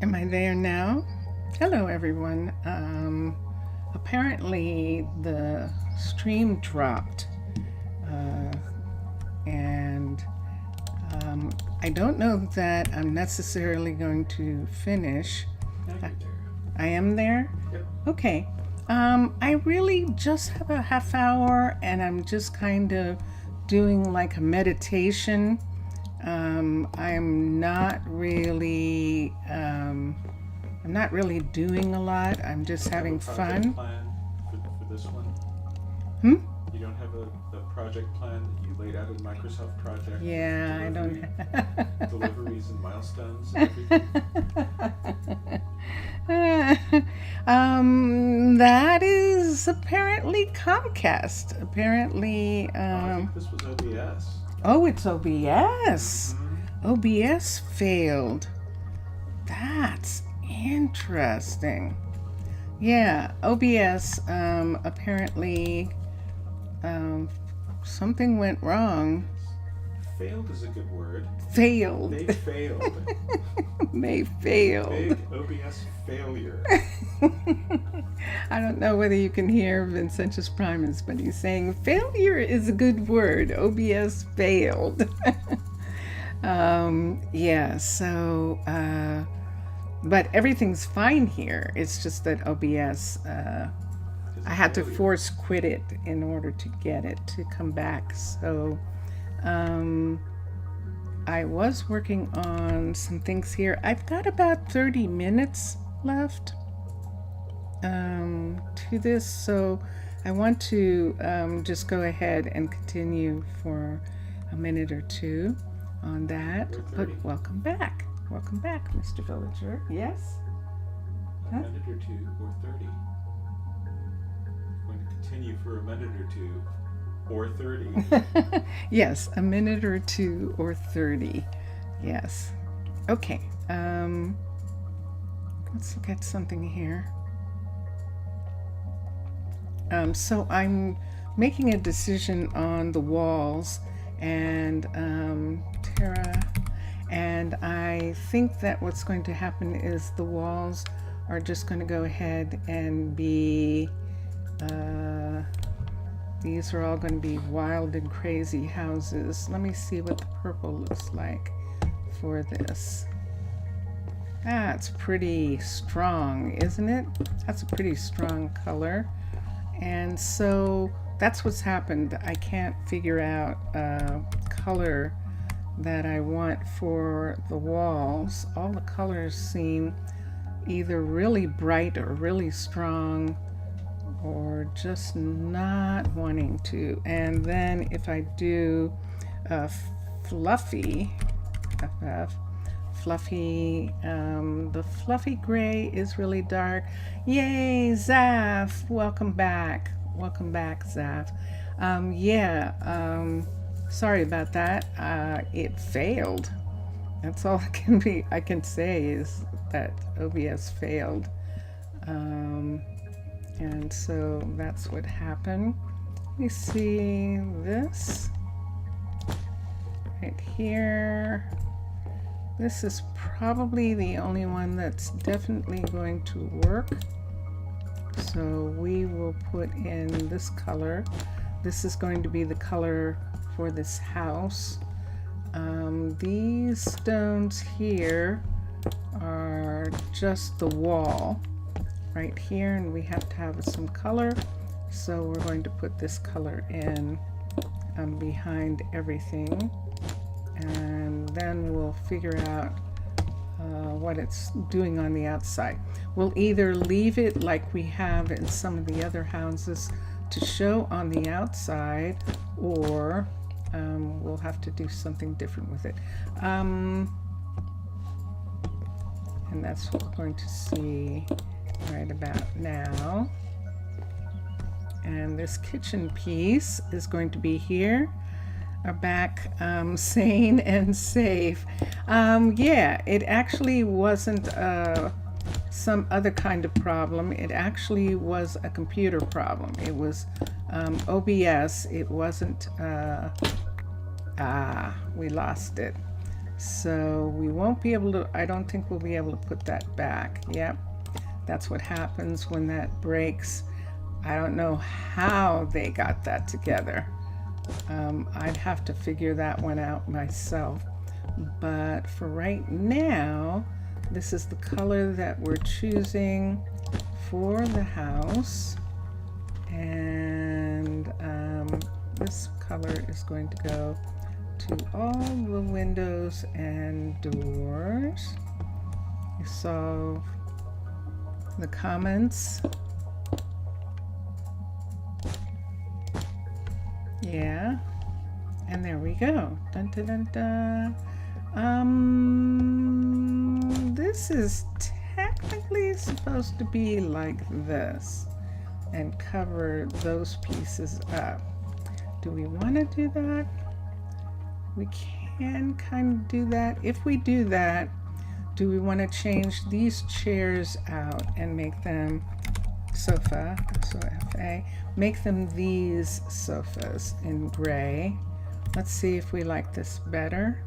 Am I there now? Hello, everyone. Apparently, the stream dropped, uh, and I don't know that I'm necessarily going to finish. Now you're there. I am there? Yep. Okay. I really just have a half hour, and I'm just kind of doing like a meditation. I'm not really. I'm not really doing a lot. I'm just having fun. Plan for this one? Hmm? You don't have a project plan that you laid out in Microsoft Project? Yeah, I don't have. Deliveries and milestones and everything? That is apparently Comcast. Apparently, I think this was OBS. oh, it's OBS. Mm-hmm. OBS failed. That's interesting. Yeah, OBS, apparently, something went wrong. Failed is a good word. Failed. They failed. They failed. Big OBS failure. I don't know whether you can hear Vincentius Primus, but he's saying failure is a good word. OBS failed. Yeah, so, but everything's fine here. It's just that OBS, I had to force quit it in order to get it to come back. So, I was working on some things here. I've got about 30 minutes left to this, so I want to just go ahead and continue for a minute or two on that. But welcome back. Welcome back, Mr. Villager. Yes? A minute or two or 30. I'm going to continue for a minute or two or 30. Yes, a minute or two or 30. Yes. Okay. Let's look at something here. So I'm making a decision on the walls and Tara, and I think that what's going to happen is the walls are just going to go ahead and be these are all going to be wild and crazy houses. Let me see what the purple looks like for this. That's pretty strong, isn't it? That's a pretty strong color. And so that's what's happened. I can't figure out a color that I want for the walls. All the colors seem either really bright or really strong, or just not wanting to. And then if I do a fluffy, the fluffy gray is really dark. Yay, Zaf, welcome back. Welcome back, Zaf. Sorry about that. It failed. That's all I can say is that OBS failed. And so that's what happened. Let me see this right here. This is probably the only one that's definitely going to work. So we will put in this color. This is going to be the color for this house. These stones here are just the wall right here, and we have to have some color, so we're going to put this color in behind everything, and then we'll figure out what it's doing on the outside. We'll either leave it like we have in some of the other houses to show on the outside, or we'll have to do something different with it. And that's what we're going to see right about now. And this kitchen piece is going to be here. Are back sane and safe. Yeah, it actually wasn't some other kind of problem. It actually was a computer problem. It was OBS. It wasn't we lost it. So we won't be able to, I don't think we'll be able to put that back. Yep, that's what happens when that breaks. I don't know how they got that together. I'd have to figure that one out myself. But for right now, this is the color that we're choosing for the house. And this color is going to go to all the windows and doors. You saw the comments. Yeah, and there we go. Dun, dun, dun, dun. This is technically supposed to be like this and cover those pieces up. Do we want to do that? We can kind of do that. If we do that, do we want to change these chairs out and make them sofa, make them these sofas in gray? Let's see if we like this better,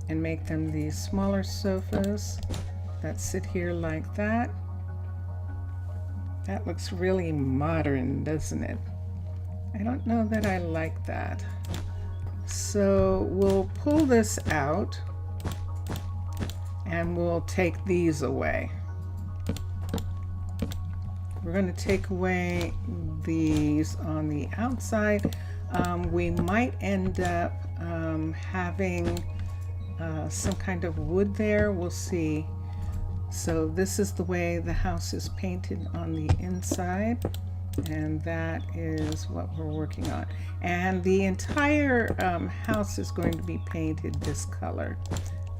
and make them these smaller sofas that sit here like that. That looks really modern, doesn't it? I don't know that I like that. So we'll pull this out and we'll take these away. We're going to take away these on the outside. We might end up having some kind of wood there. We'll see. So this is the way the house is painted on the inside, and that is what we're working on. And the entire house is going to be painted this color.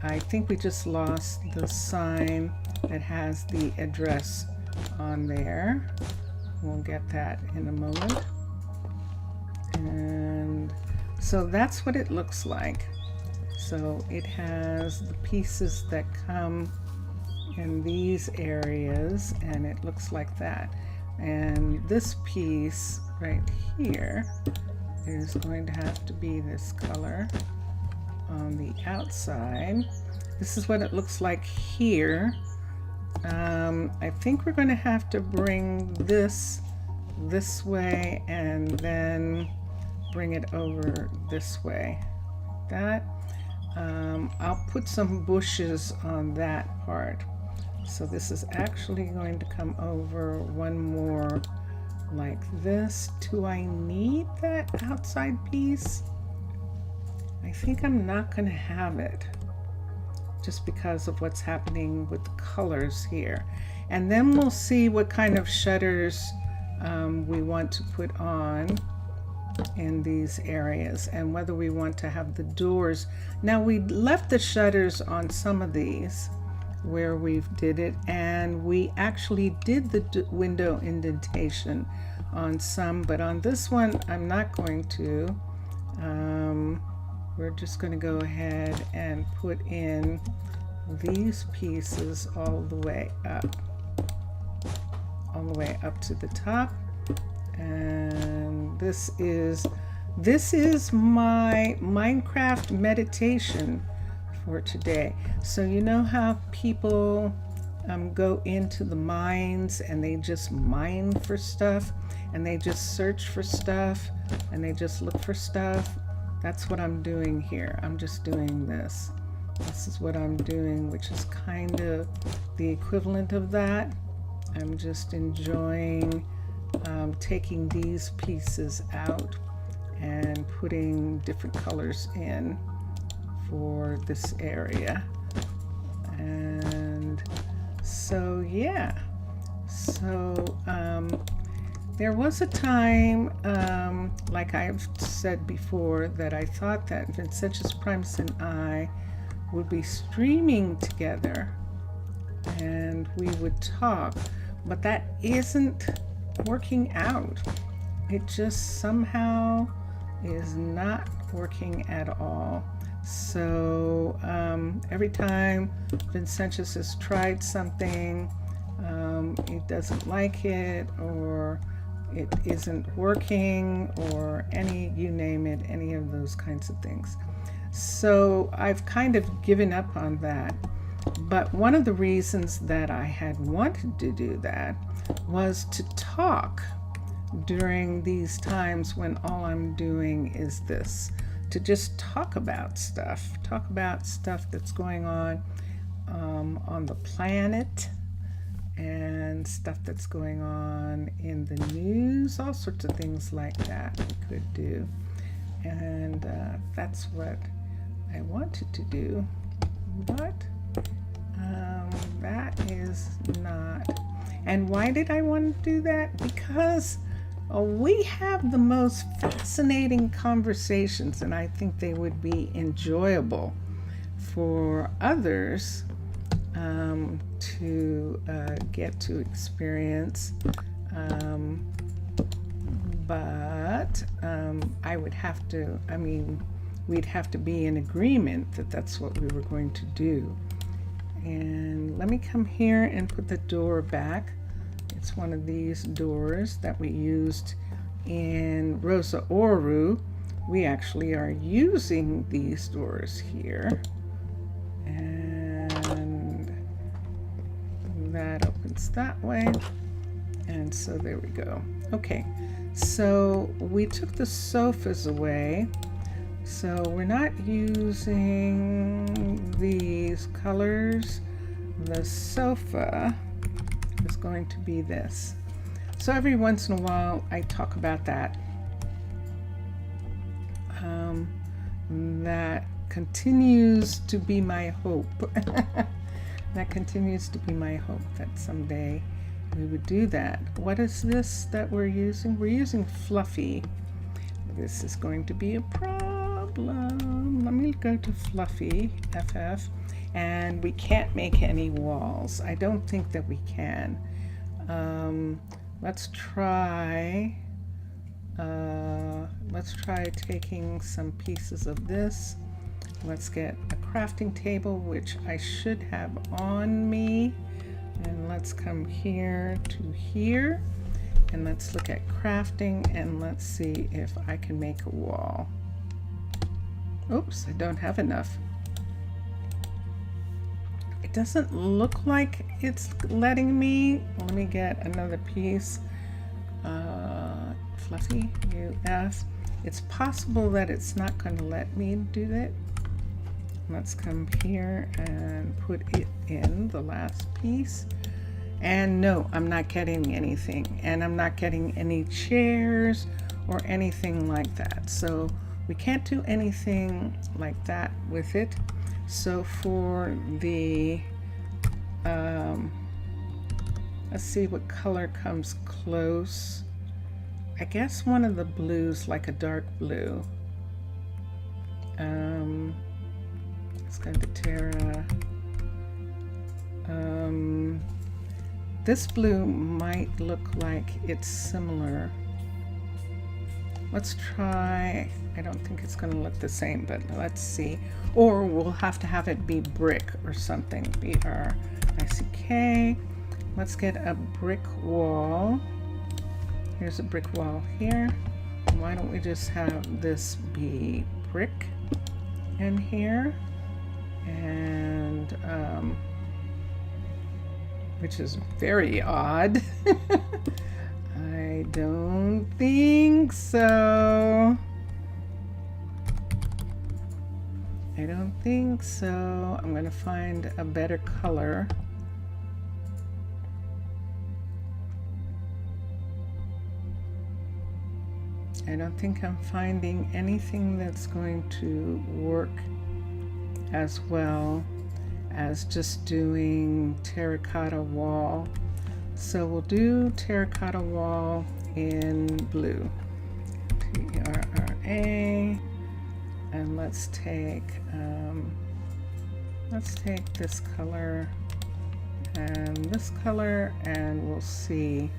I think we just lost the sign that has the address on there. We'll get that in a moment. And so that's what it looks like. So it has the pieces that come in these areas, and it looks like that. And this piece right here is going to have to be this color on the outside. This is what it looks like here. I think we're going to have to bring this way and then bring it over this way. That I'll put some bushes on that part. So this is actually going to come over one more like this. Do I need that outside piece? I think I'm not going to have it, just because of what's happening with the colors here. And then we'll see what kind of shutters we want to put on in these areas, and whether we want to have the doors. Now, we left the shutters on some of these where we did it, and we actually did the window indentation on some, but on this one I'm not going to. We're just going to go ahead and put in these pieces all the way up to the top. And this is my Minecraft meditation for today. So you know how people go into the mines and they just mine for stuff, and they just search for stuff, and they just look for stuff? That's what I'm doing here. I'm just doing this. This is what I'm doing, which is kind of the equivalent of that. I'm just enjoying taking these pieces out and putting different colors in for this area. And so yeah, so there was a time, like I've said before, that I thought that Vincentius Primus and I would be streaming together and we would talk, but that isn't working out. It just somehow is not working at all. So every time Vincentius has tried something, he doesn't like it, or it isn't working, or you name it, any of those kinds of things. So I've kind of given up on that. But one of the reasons that I had wanted to do that was to talk during these times when all I'm doing is this, to just talk about stuff that's going on the planet, and stuff that's going on in the news, all sorts of things like that we could do. And that's what I wanted to do, but that is not. And why did I want to do that? Because we have the most fascinating conversations, and I think they would be enjoyable for others to get to experience. But I would have to, we'd have to be in agreement that that's what we were going to do. And let me come here and put the door back. It's one of these doors that we used in Rosa Oru. We actually are using these doors here. And that opens that way. And so there we go. Okay, so we took the sofas away. So we're not using these colors. The sofa is going to be this. So every once in a while I talk about that. That continues to be my hope. That continues to be my hope that someday we would do that. What is this that we're using? We're using Fluffy. This is going to be a problem. Let me go to Fluffy, FF, and we can't make any walls. I don't think that we can. Let's try taking some pieces of this. Let's get a crafting table, which I should have on me. And let's come here to here. And let's look at crafting, and let's see if I can make a wall. Oops, I don't have enough. It doesn't look like it's letting me. Let me get another piece. Fluffy, UF. It's possible that it's not going to let me do that. Let's come here and put it in the last piece. And no, I'm not getting anything. And I'm not getting any chairs or anything like that. So we can't do anything like that with it. So for the, let's see what color comes close. I guess one of the blues, like a dark blue. Let's go to Terra. This blue might look like it's similar. Let's try, I don't think it's going to look the same, but let's see. Or we'll have to have it be brick or something. BRICK. Let's get a brick wall. Here's a brick wall here. Why don't we just have this be brick in here? And which is very odd. I don't think so. I don't think so. I'm going to find a better color. I don't think I'm finding anything that's going to work as well as just doing terracotta wall. So we'll do terracotta wall in blue. TRRA. And let's take this color and this color, and we'll see.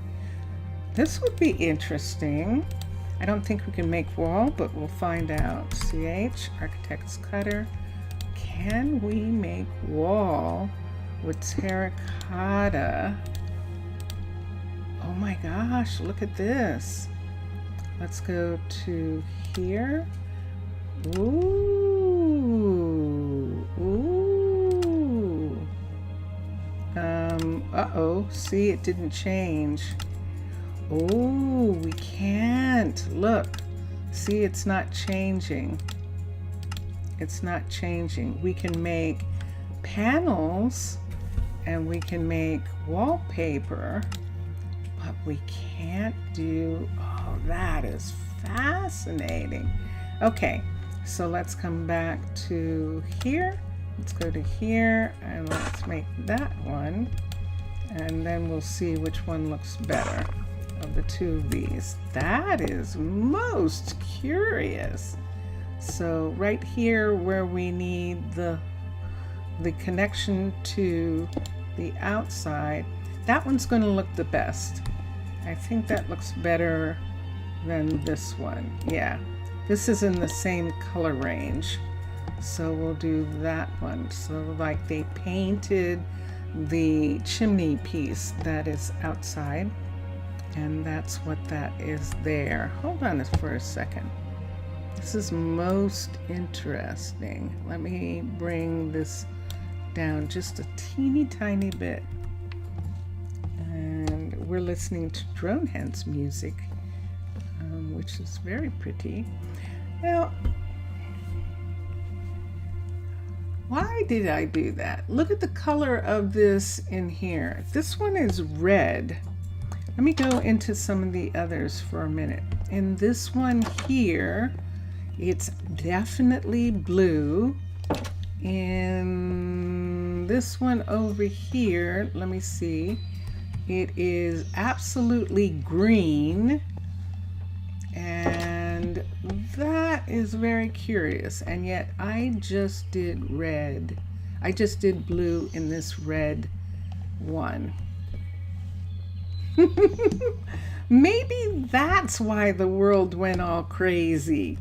This would be interesting. I don't think we can make wall, but we'll find out. CH, Architect's Cutter. Can we make wall with terracotta? Oh my gosh, look at this. Let's go to here. Ooh, Uh-oh, see, it didn't change. Oh, we can't. Look, see, it's not changing. It's not changing. We can make panels and we can make wallpaper, but we can't do, oh, that is fascinating. Okay, so let's come back to here. Let's go to here and let's make that one. And then we'll see which one looks better of the two of these. That is most curious. So right here where we need the connection to the outside, that one's going to look the best. I think that looks better than this one. Yeah, this is in the same color range. So we'll do that one. So like they painted the chimney piece that is outside, and that's what that is there. Hold on for a second. This is most interesting. Let me bring this down just a teeny tiny bit. And we're listening to Drone Hen's music, which is very pretty. Now, why did I do that? Look at the color of this in here. This one is red. Let me go into some of the others for a minute. In this one here, it's definitely blue. In this one over here, let me see, it is absolutely green. And that is very curious. And yet I just did red. I just did blue in this red one. Maybe that's why the world went all crazy.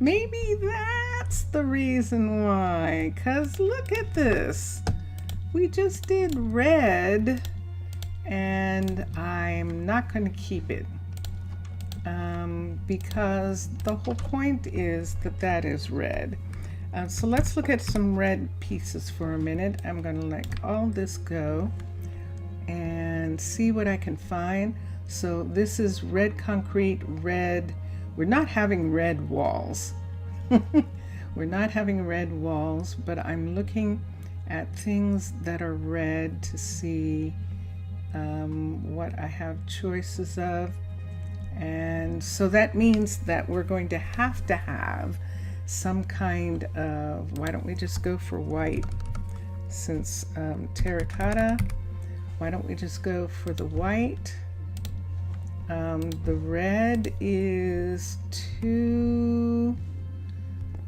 Maybe that's the reason why. 'Cause look at this. We just did red and I'm not going to keep it. Because the whole point is that that is red. So let's look at some red pieces for a minute. I'm going to let all this go and see what I can find. So this is red concrete, red. We're not having red walls. We're not having red walls, but I'm looking at things that are red to see what I have choices of. And so that means that we're going to have some kind of, why don't we just go for white? Since terracotta, why don't we just go for the white? The red is too,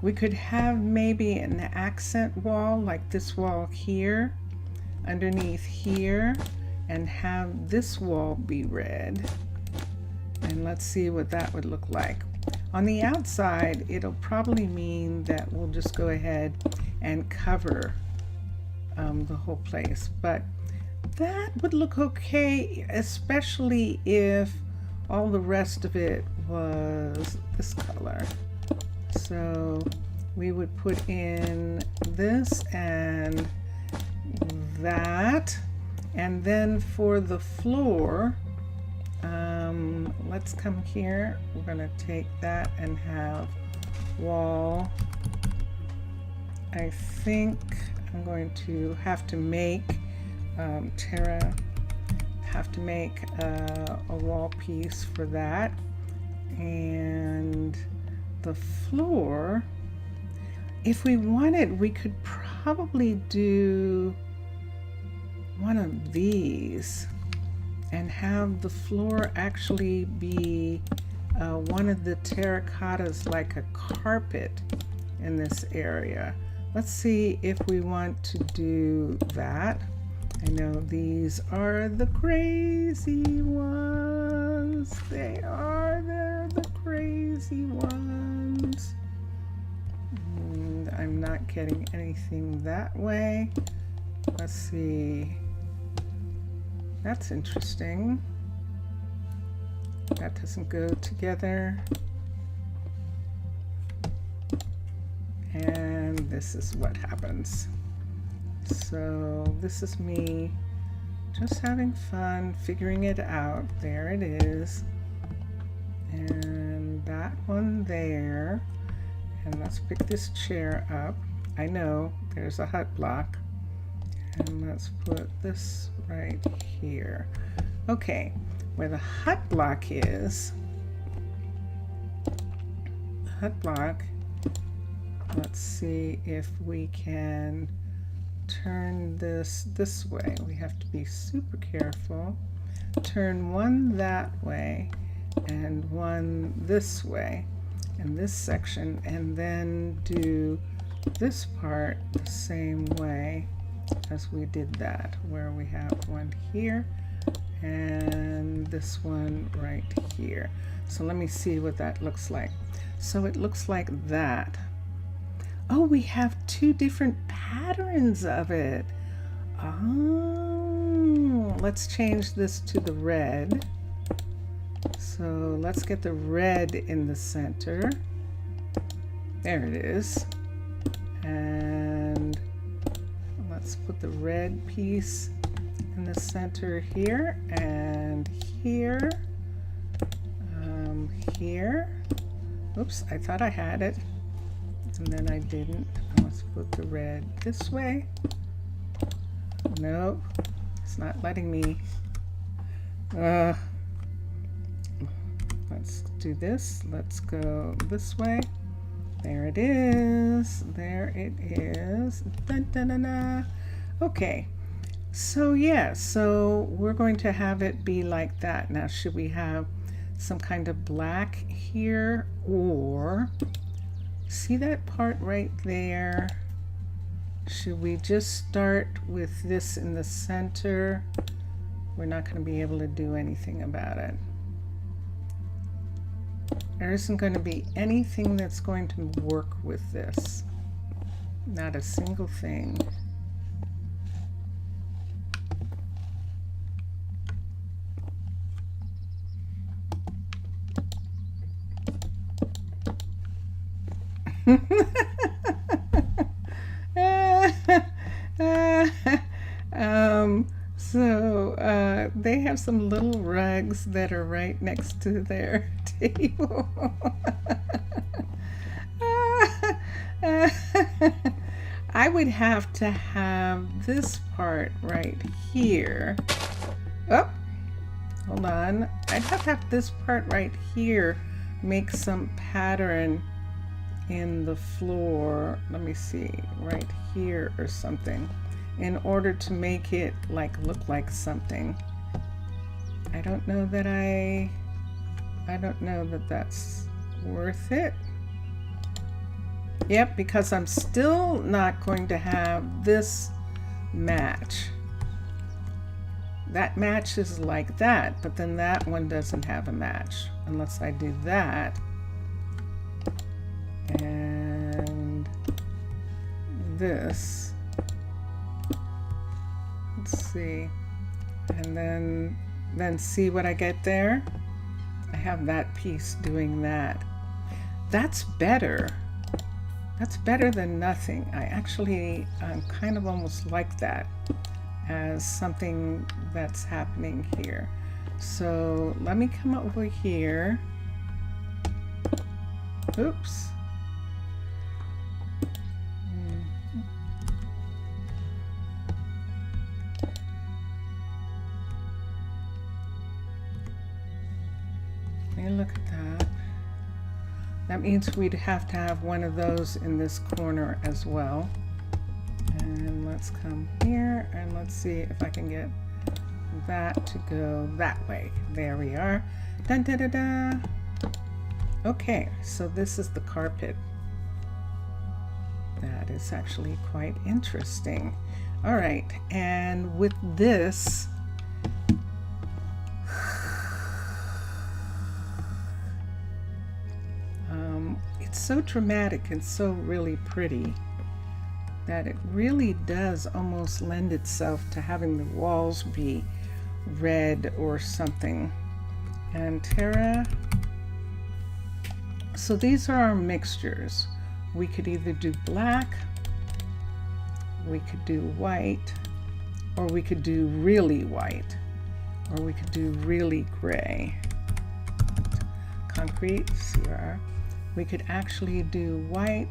we could have maybe an accent wall like this wall here, underneath here, and have this wall be red. And let's see what that would look like. On the outside, it'll probably mean that we'll just go ahead and cover the whole place. But that would look okay, especially if all the rest of it was this color. So we would put in this and that. And then for the floor, let's come here. We're going to take that and have wall. I think I'm going to have to make have to make a wall piece for that. And the floor, if we wanted, we could probably do one of these and have the floor actually be one of the terracottas, like a carpet in this area. Let's see if we want to do that. I know these are the crazy ones. They're the crazy ones. And I'm not getting anything that way. Let's see. That's interesting. That doesn't go together. And this is what happens. So this is me just having fun figuring it out. There it is. And that one there. And let's pick this chair up. I know there's a hut block. And let's put this right here. Okay, where the hut block is, let's see if we can turn this way. We have to be super careful. Turn one that way and one this way in this section, and then do this part the same way as we did that, where we have one here and this one right here. So let me see what that looks like. So it looks like that. Oh, we have two different patterns of it. Oh, let's change this to the red. So let's get the red in the center. There it is. And let's put the red piece in the center here and here. Here. Oops, I thought I had it. And then I didn't. Let's put the red this way. Nope, it's not letting me. Let's do this. Let's go this way. There it is. There it is. Dun, dun, dun, dun. Okay. So yeah, so we're going to have it be like that. Now, should we have some kind of black here, or see that part right there? Should we just start with this in the center? We're not going to be able to do anything about it. There isn't going to be anything that's going to work with this. Not a single thing. They have some little rugs that are right next to their table. I would have to have this part right here. Oh, hold on. I'd have to have this part right here make some pattern in the floor. Let me see, right here or something, in order to make it look like something. I don't know that that's worth it. Yep, because I'm still not going to have this match. That matches like that, but then that one doesn't have a match unless I do that. And this. Let's see. And then see what I get there. I have that piece doing that. That's better. That's better than nothing. I actually kind of almost like that as something that's happening here. So let me come over here. Oops. Look at that. That means we'd have to have one of those in this corner as well. And let's come here and let's see if I can get that to go that way. There we are. Dun, da, da, da. Okay, so this is the carpet. That is actually quite interesting. All right, and with this, it's so dramatic and so really pretty that it really does almost lend itself to having the walls be red or something. And Tara, so these are our mixtures. We could either do black, we could do white, or we could do really white, or we could do really gray. Concrete, CR. We could actually do white,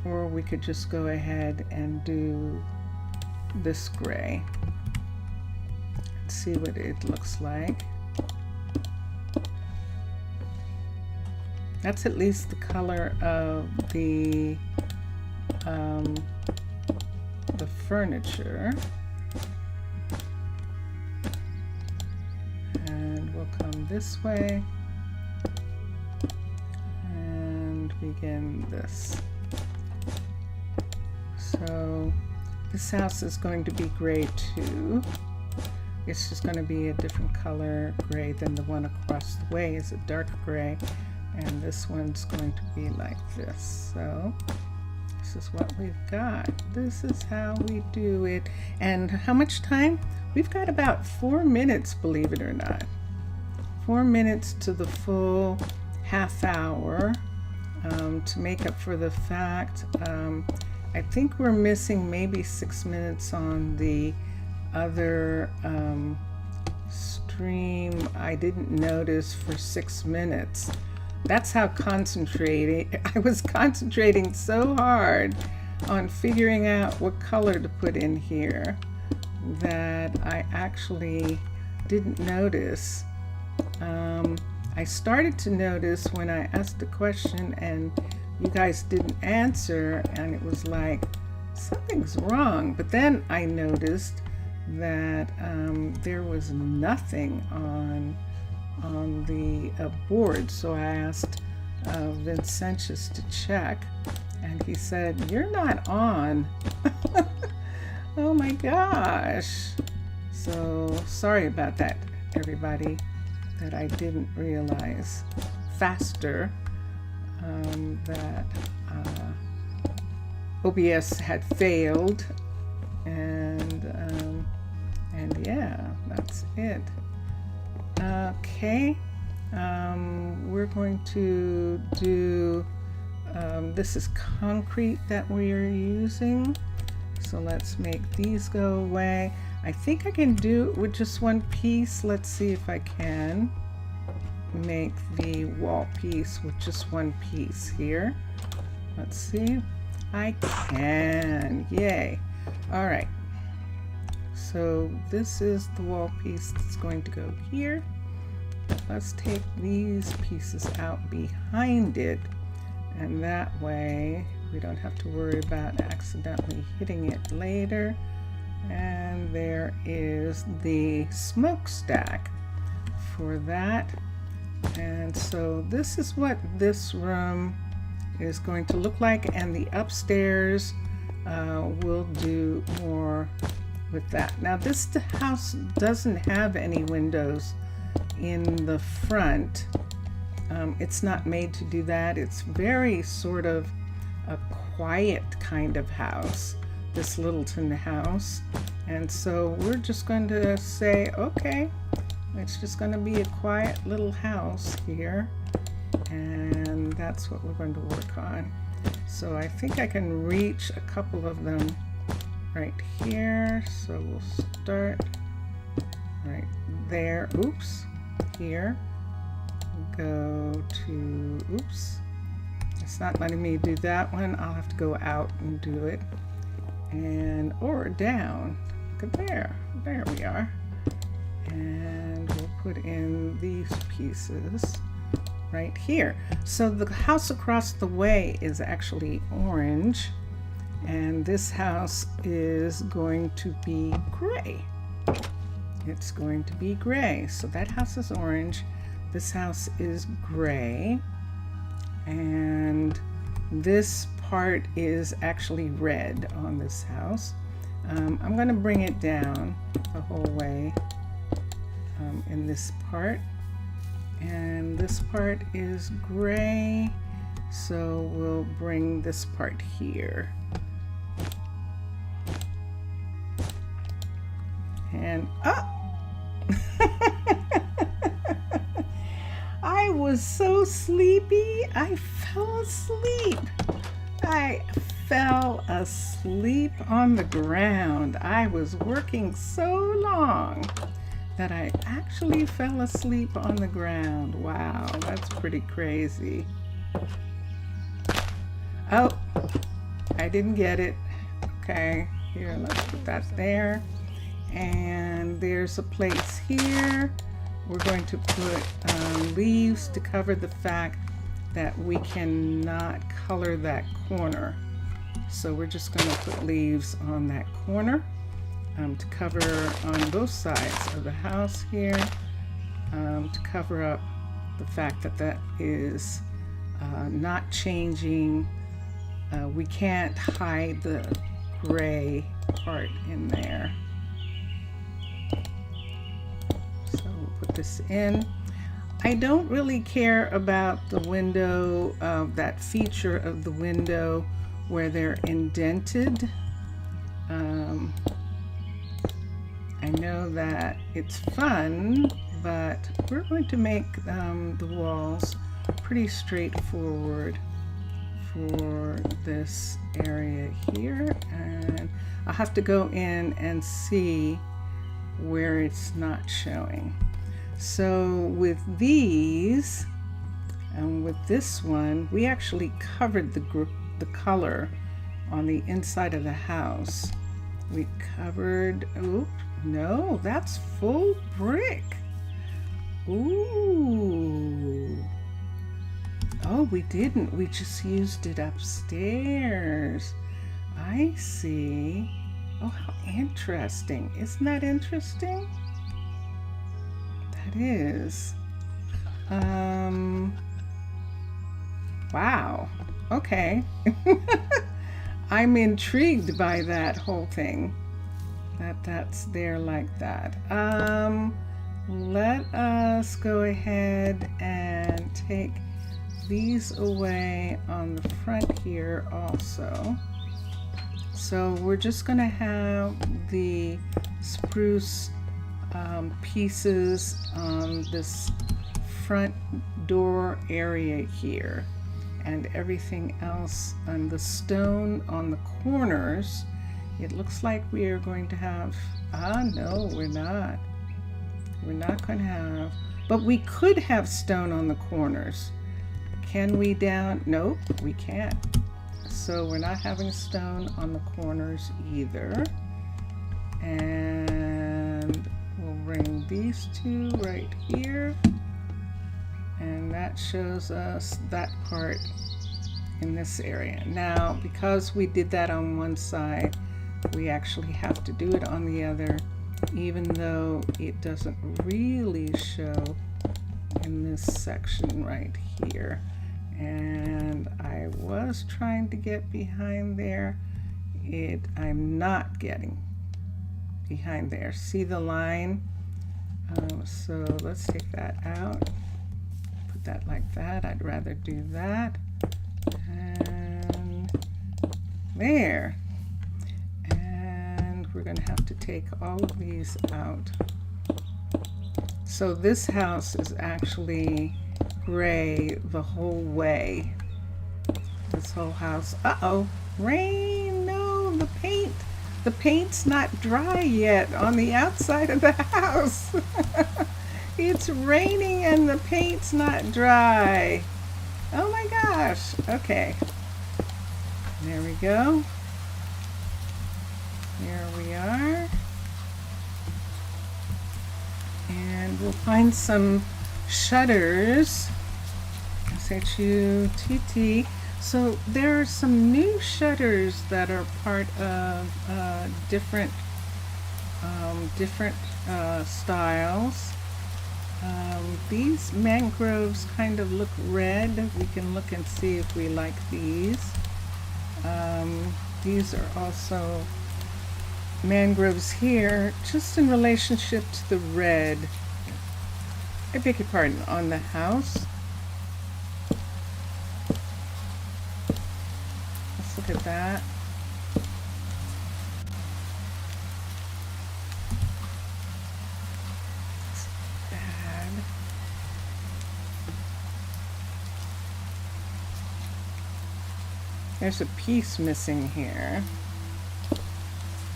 or we could just go ahead and do this gray. Let's see what it looks like. That's at least the color of the furniture. And we'll come this way and begin this. So this house is going to be gray too. It's just going to be a different color gray than the one across the way is a dark gray, and this one's going to be like this. So this is what we've got. This is how we do it. And how much time? We've got about 4 minutes, believe it or not. 4 minutes to the full half hour to make up for the fact I think we're missing maybe 6 minutes on the other stream. I didn't notice for 6 minutes. That's how concentrating. I was concentrating so hard on figuring out what color to put in here that I actually didn't notice. I started to notice when I asked the question and you guys didn't answer, and it was like something's wrong. But then I noticed that there was nothing on the board, so I asked Vincentius to check, and he said, "You're not on." Oh my gosh! So sorry about that, everybody, that I didn't realize faster that OBS had failed, and yeah, that's it. Okay, we're going to do this is concrete that we are using, so let's make these go away. I think I can do it with just one piece. Let's see if I can make the wall piece with just one piece here. Let's see. I can. Yay. All right. So this is the wall piece that's going to go here. Let's take these pieces out behind it, and that way we don't have to worry about accidentally hitting it later. And there is the smokestack for that. And so this is what this room is going to look like, and the upstairs we'll do more with that. Now this house doesn't have any windows in the front. It's not made to do that. It's very sort of a quiet kind of house, this Littleton house. And so we're just going to say, okay, it's just going to be a quiet little house here, and that's what we're going to work on. So I think I can reach a couple of them right here. So we'll start right there. Oops. Here. Go to, oops. It's not letting me do that one. I'll have to go out and do it. And, or down. Look at there. There we are. And we'll put in these pieces right here. So the house across the way is actually orange, and this house is going to be gray. It's going to be gray. So that house is orange, this house is gray, and this part is actually red on this house. I'm going to bring it down the whole way in this part, and this part is gray, so we'll bring this part here. And I was so sleepy, I fell asleep. I fell asleep on the ground. I was working so long that I actually fell asleep on the ground. Wow, that's pretty crazy. Oh, I didn't get it. Okay, here, let's put that there. And there's a place here. We're going to put leaves to cover the fact that we cannot color that corner. So we're just going to put leaves on that corner to cover on both sides of the house here, to cover up the fact that that is not changing. We can't hide the gray part in there. So we'll put this in. I don't really care about the window, that feature of the window where they're indented. I know that it's fun, but we're going to make the walls pretty straightforward for this area here, and I'll have to go in and see where it's not showing. So with these and with this one, we actually covered the color on the inside of the house. We covered, oh no, that's full brick. Ooh. Oh, we didn't. We just used it upstairs. I see. Oh, how interesting. Isn't that interesting? That is. Wow. Okay. I'm intrigued by that whole thing. That's there like that. Let us go ahead and take these away on the front here also. So we're just going to have the spruce pieces on this front door area here, and everything else on the stone on the corners. It looks like we are going to have, no, we're not. We're not going to have, but we could have stone on the corners. Can we down? Nope, we can't. So we're not having stone on the corners either. And we'll bring these two right here. And that shows us that part in this area. Now, because we did that on one side, we actually have to do it on the other, even though it doesn't really show in this section right here. And I was trying to get behind there. I'm not getting behind there. See the line? So let's take that out. Put that like that. I'd rather do that. And there. And we're going to have to take all of these out. So this house is actually gray the whole way. This whole house. Uh-oh, rain. No, the paint's not dry yet on the outside of the house. It's raining and the paint's not dry. Oh my gosh. Okay, there we go. There we are. And we'll find some shutters. S-H-U-T-T. So there are some new shutters that are part of different styles. These mangroves kind of look red. We can look and see if we like these. These are also mangroves here, just in relationship to the red. I beg your pardon, on the house. Let's look at that. It's bad. There's a piece missing here.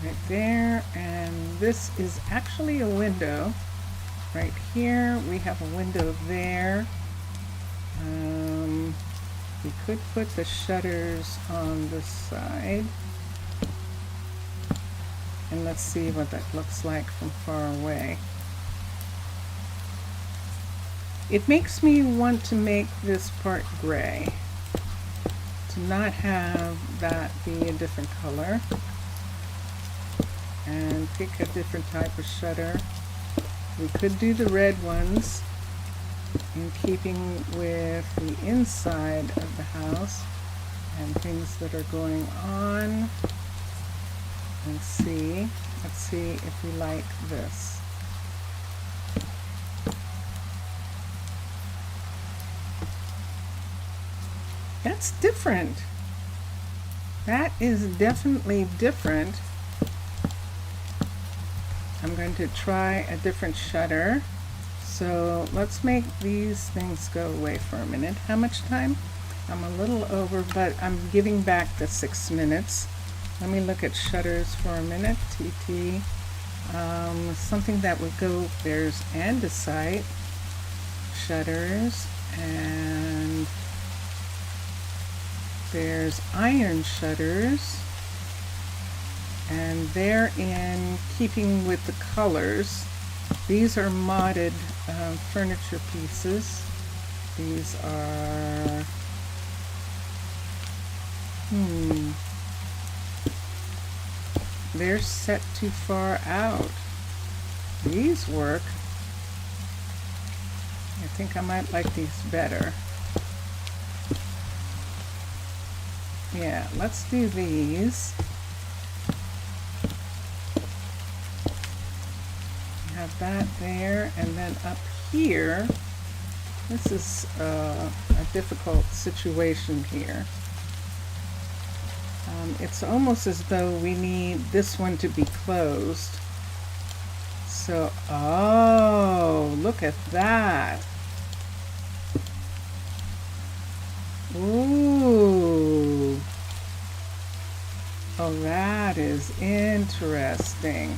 Right there, and this is actually a window. Right here, we have a window there. We could put the shutters on this side. And let's see what that looks like from far away. It makes me want to make this part gray, to not have that be a different color, and pick a different type of shutter. We could do the red ones in keeping with the inside of the house and things that are going on. Let's see if we like this. That's different. That is definitely different. I'm going to try a different shutter. So let's make these things go away for a minute. How much time? I'm a little over, but I'm giving back the 6 minutes. Let me look at shutters for a minute. TT. Something that would go, there's andesite shutters, and there's iron shutters, and they're in keeping with the colors. These are modded furniture pieces. These are they're set too far out. These work. I think I might like these better. Yeah, let's do these. Have that there, and then up here, this is a difficult situation here. It's almost as though we need this one to be closed. So, oh, look at that. Ooh. Oh, that is interesting.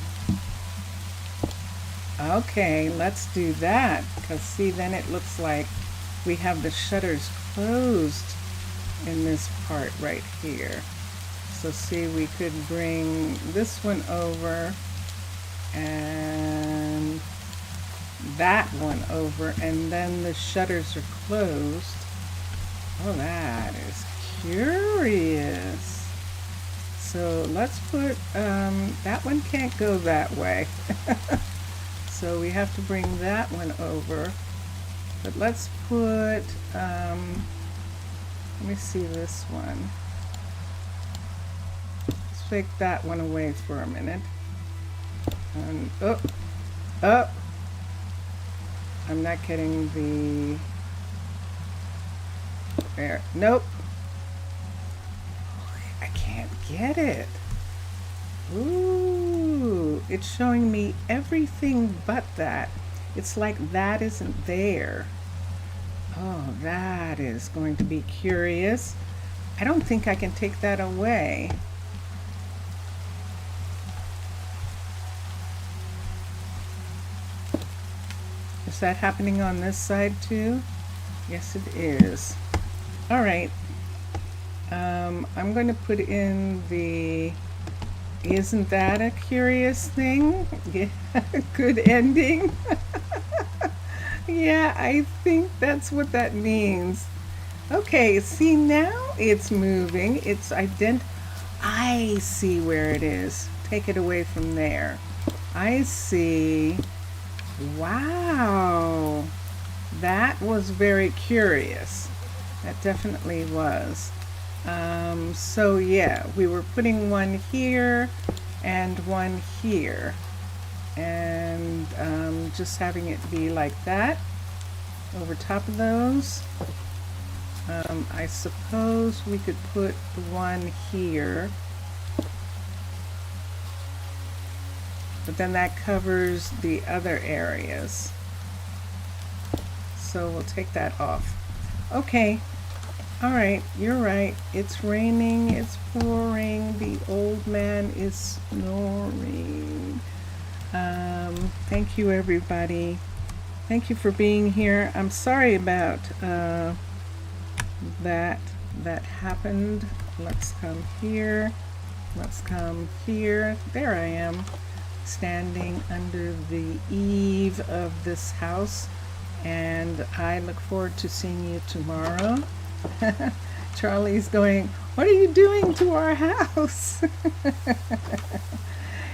Okay, let's do that, because see, then it looks like we have the shutters closed in this part right here. So see, we could bring this one over and that one over, and then the shutters are closed. Oh, that is curious. So let's put, that one can't go that way. So we have to bring that one over. But let's put, let me see this one. Let's take that one away for a minute. And, oh, I'm not getting the, there, nope. I can't get it. Ooh, it's showing me everything but that. It's like that isn't there. Oh, that is going to be curious. I don't think I can take that away. Is that happening on this side too? Yes, it is. All right. I'm going to put in the, isn't that a curious thing? Yeah, good ending. Yeah, I think that's what that means. Okay, see, now it's moving. It's I see where it is. Take it away from there. I see. Wow. That was very curious. That definitely was. So yeah, we were putting one here and one here, and just having it be like that over top of those. I suppose we could put one here, but then that covers the other areas, so we'll take that off. Okay, All right, you're right. It's raining, it's pouring, the old man is snoring. Thank you, everybody. Thank you for being here. I'm sorry about that happened. Let's come here. Let's come here. There I am, standing under the eave of this house, and I look forward to seeing you tomorrow. Charlie's going, "What are you doing to our house?"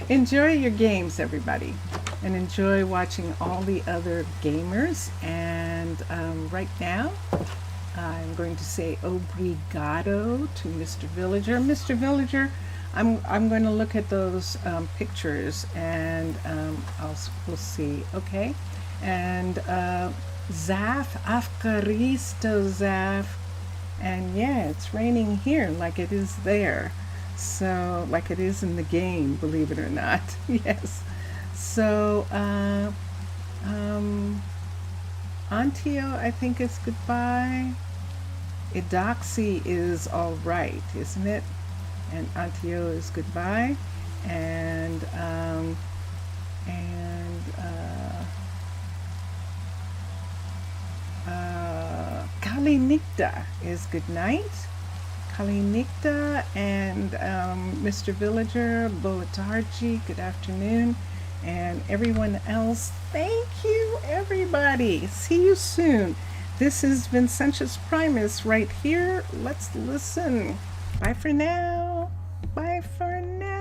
Enjoy your games, everybody, and enjoy watching all the other gamers. And right now, I'm going to say obrigado to Mr. Villager. Mr. Villager, I'm going to look at those pictures, and we'll see. Okay, and Zaf, Afkaristo Zaf, and yeah, it's raining here like it is there. So, like it is in the game, believe it or not. Yes. So, Antio, I think, is goodbye. Idoxy is all right, isn't it? And Antio is goodbye. And Kalinikta is good night. Kalinikta and Mr. Villager, Boatarji, good afternoon. And everyone else, thank you, everybody. See you soon. This is Vincentius Primus right here. Let's listen. Bye for now. Bye for now.